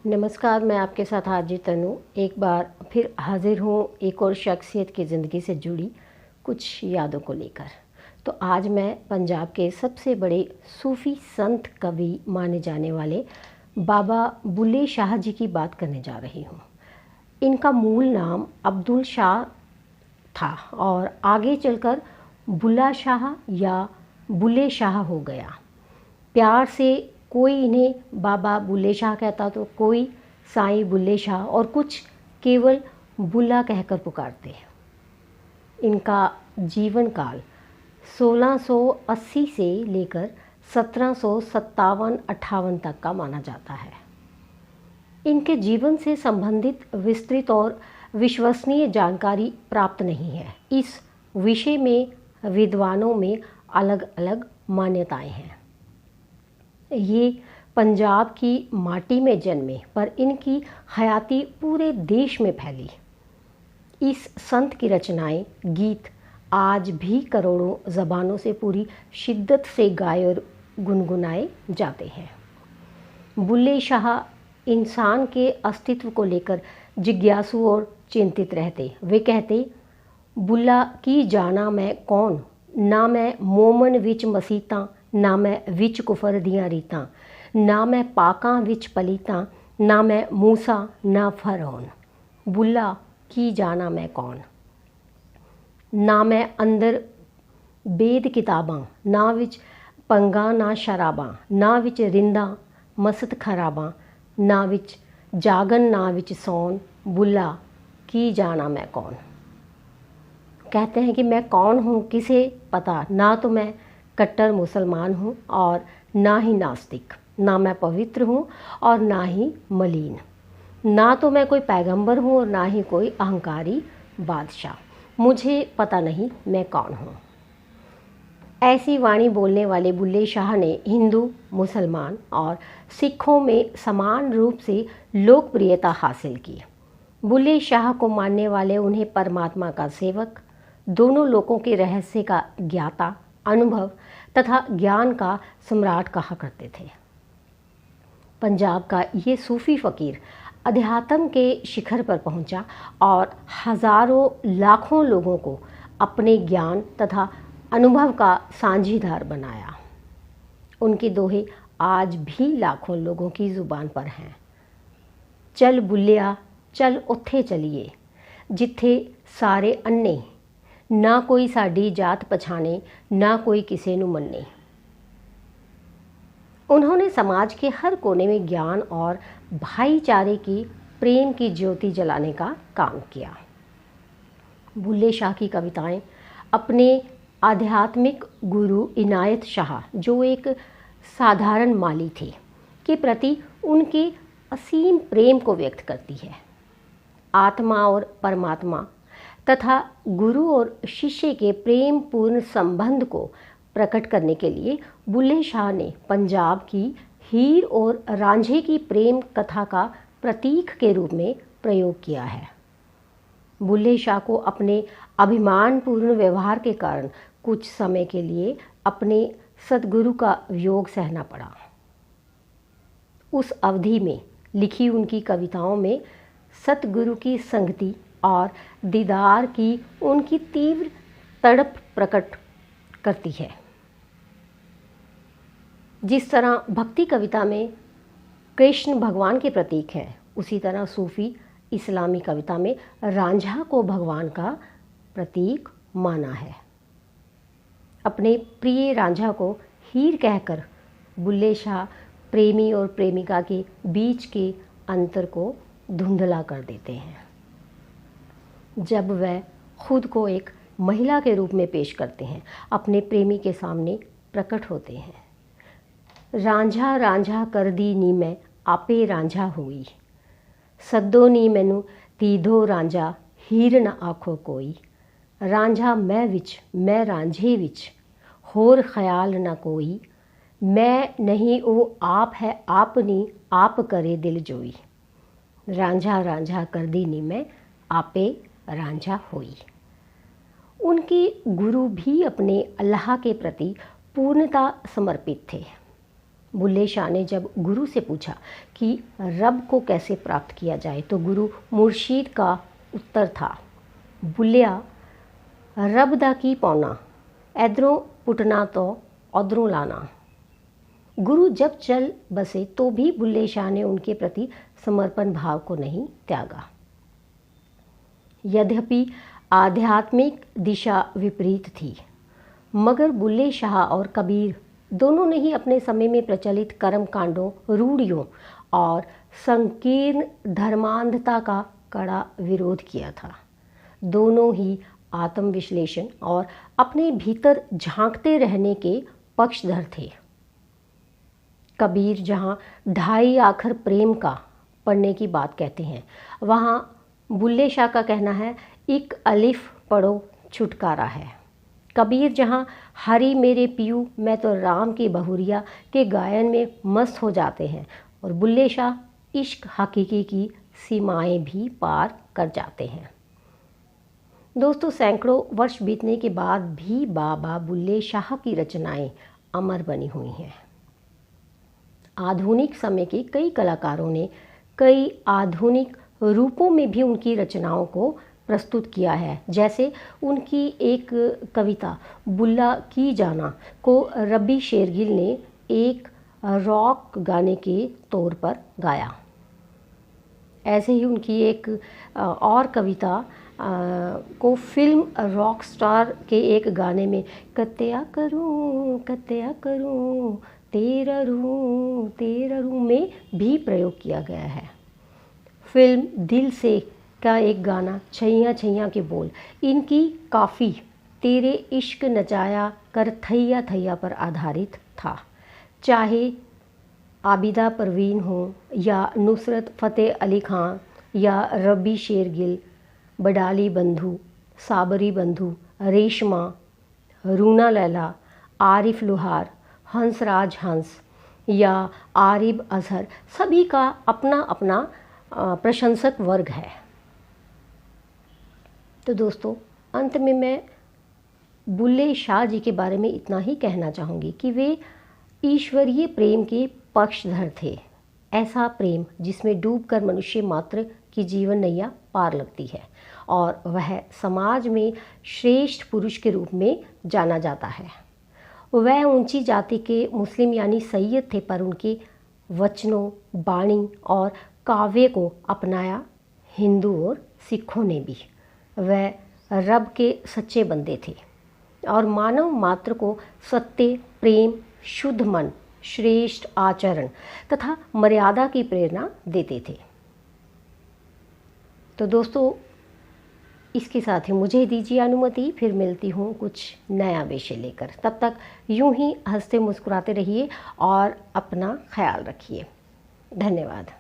नमस्कार, मैं आपके साथ हाजिर तनु एक बार फिर हाजिर हूँ एक और शख्सियत की ज़िंदगी से जुड़ी कुछ यादों को लेकर। तो आज मैं पंजाब के सबसे बड़े सूफ़ी संत कवि माने जाने वाले बाबा बुल्ले शाह जी की बात करने जा रही हूँ। इनका मूल नाम अब्दुल शाह था और आगे चलकर बुल्ला शाह या बुल्ले शाह हो गया। प्यार से कोई इन्हें बाबा बुल्ले शाह कहता तो कोई साईं बुल्ले शाह और कुछ केवल बुल्ला कहकर पुकारते। इनका जीवन काल 1680 से लेकर 1757-58 तक का माना जाता है। इनके जीवन से संबंधित विस्तृत और विश्वसनीय जानकारी प्राप्त नहीं है। इस विषय में विद्वानों में अलग अलग मान्यताएं हैं। ये पंजाब की माटी में जन्मे पर इनकी हयाती पूरे देश में फैली। इस संत की रचनाएं, गीत आज भी करोड़ों ज़बानों से पूरी शिद्दत से गाए और गुनगुनाए जाते हैं। बुल्ले शाह इंसान के अस्तित्व को लेकर जिज्ञासु और चिंतित रहते। वे कहते, बुल्ला की जाना मैं कौन, ना मैं मोमन विच मसीतां, ना मैं विच कुफर दियां रीतां, ना मैं पाकां विच पलीतां, ना मैं मूसा ना फरौन। बुल्ला की जाना मैं कौन, ना मैं अंदर बेद किताबां, ना विच पंगा ना शराबां, ना विच रिंदा मस्त खराबां, ना विच जागन ना विच सौन। बुल्ला की जाना मैं कौन। कहते हैं कि मैं कौन हूँ किसे पता, ना तो मैं कट्टर मुसलमान हूँ और ना ही नास्तिक, ना मैं पवित्र हूँ और ना ही मलिन, ना तो मैं कोई पैगंबर हूँ और ना ही कोई अहंकारी बादशाह। मुझे पता नहीं मैं कौन हूँ। ऐसी वाणी बोलने वाले बुल्ले शाह ने हिंदू, मुसलमान और सिखों में समान रूप से लोकप्रियता हासिल की। बुल्ले शाह को मानने वाले उन्हें परमात्मा का सेवक, दोनों लोकों के रहस्य का ज्ञाता, अनुभव तथा ज्ञान का सम्राट कहा करते थे। पंजाब का ये सूफी फ़कीर अध्यात्म के शिखर पर पहुंचा और हजारों लाखों लोगों को अपने ज्ञान तथा अनुभव का साझीदार बनाया। उनके दोहे आज भी लाखों लोगों की ज़ुबान पर हैं। चल बुल्लिया चल उत्थे चलिए, जिथे सारे अन्ने, ना कोई साड़ी जात पछाने, ना कोई किसी नू मन्ने। उन्होंने समाज के हर कोने में ज्ञान और भाईचारे की, प्रेम की ज्योति जलाने का काम किया। बुल्ले शाह की कविताएं अपने आध्यात्मिक गुरु इनायत शाह, जो एक साधारण माली थे, के प्रति उनके असीम प्रेम को व्यक्त करती है। आत्मा और परमात्मा तथा गुरु और शिष्य के प्रेम पूर्ण संबंध को प्रकट करने के लिए बुल्ले शाह ने पंजाब की हीर और रांझे की प्रेम कथा का प्रतीक के रूप में प्रयोग किया है। बुल्ले शाह को अपने अभिमानपूर्ण व्यवहार के कारण कुछ समय के लिए अपने सद्गुरु का वियोग सहना पड़ा। उस अवधि में लिखी उनकी कविताओं में सतगुरु की संगति और दीदार की उनकी तीव्र तड़प प्रकट करती है। जिस तरह भक्ति कविता में कृष्ण भगवान के प्रतीक हैं, उसी तरह सूफी इस्लामी कविता में रांझा को भगवान का प्रतीक माना है। अपने प्रिय रांझा को हीर कहकर बुल्ले शाह प्रेमी और प्रेमिका के बीच के अंतर को धुंधला कर देते हैं। जब वह खुद को एक महिला के रूप में पेश करते हैं, अपने प्रेमी के सामने प्रकट होते हैं। रांझा रांझा कर दी नी मैं आपे रांझा हुई, सद्दो नी मैनू तीधो रांझा हीर न आखो कोई। रांझा मैं विच मैं रांझे विच, होर ख्याल न कोई। मैं नहीं ओ आप है आपनी, आप करे दिल जोई। रांझा रांझा कर दी नी मैं आपे रांझा हुई। उनके गुरु भी अपने अल्लाह के प्रति पूर्णता समर्पित थे। बुल्ले शाह ने जब गुरु से पूछा कि रब को कैसे प्राप्त किया जाए तो गुरु मुर्शीद का उत्तर था, बुल्लिया रब दा की पौना, इधरों पुटना तो उधरों लाना। गुरु जब चल बसे तो भी बुल्ले शाह ने उनके प्रति समर्पण भाव को नहीं त्यागा। यद्यपि आध्यात्मिक दिशा विपरीत थी, मगर बुल्ले शाह और कबीर दोनों ने ही अपने समय में प्रचलित कर्म कांडों, रूढ़ियों और संकीर्ण धर्मांधता का कड़ा विरोध किया था। दोनों ही आत्मविश्लेषण और अपने भीतर झांकते रहने के पक्षधर थे। कबीर जहाँ 2.5 आखर प्रेम का पढ़ने की बात कहते हैं, वहाँ बुल्ले शाह का कहना है एक अलिफ पढ़ो छुटकारा है। कबीर जहाँ हरी मेरे पियू मैं तो राम की बहुरिया के गायन में मस्त हो जाते हैं, और बुल्ले शाह इश्क हकीकी की सीमाएं भी पार कर जाते हैं। दोस्तों, सैकड़ों वर्ष बीतने के बाद भी बाबा बुल्ले शाह की रचनाएं अमर बनी हुई हैं। आधुनिक समय के कई कलाकारों ने कई आधुनिक रूपों में भी उनकी रचनाओं को प्रस्तुत किया है। जैसे उनकी एक कविता बुल्ला की जाना को रबी शेरगिल ने एक रॉक गाने के तौर पर गाया। ऐसे ही उनकी एक और कविता को फिल्म रॉक स्टार के एक गाने में कत्या करूं तेरा रू में भी प्रयोग किया गया है। फिल्म दिल से का एक गाना छैया छैया के बोल इनकी काफ़ी तेरे इश्क नचाया कर थैया थैया पर आधारित था। चाहे आबिदा परवीन हो या नुसरत फ़तेह अली खां या रबी शेरगिल, बडाली बंधु, साबरी बंधु, रेशमा, रूना लैला, आरिफ लुहार, हंसराज हंस या आरिब अजहर, सभी का अपना अपना प्रशंसक वर्ग है। तो दोस्तों, अंत में मैं बुल्ले शाह जी के बारे में इतना ही कहना चाहूँगी कि वे ईश्वरीय प्रेम के पक्षधर थे। ऐसा प्रेम जिसमें डूबकर मनुष्य मात्र की जीवन नैया पार लगती है, और वह समाज में श्रेष्ठ पुरुष के रूप में जाना जाता है। वह ऊंची जाति के मुस्लिम यानी सैयद थे, पर उनके वचनों, वाणी और काव्य को अपनाया हिंदू और सिखों ने भी। वह रब के सच्चे बंदे थे और मानव मात्र को सत्य, प्रेम, शुद्ध मन, श्रेष्ठ आचरण तथा मर्यादा की प्रेरणा देते थे। तो दोस्तों, इसके साथ ही मुझे दीजिए अनुमति, फिर मिलती हूँ कुछ नया विषय लेकर। तब तक यूं ही हंसते मुस्कुराते रहिए और अपना ख्याल रखिए। धन्यवाद।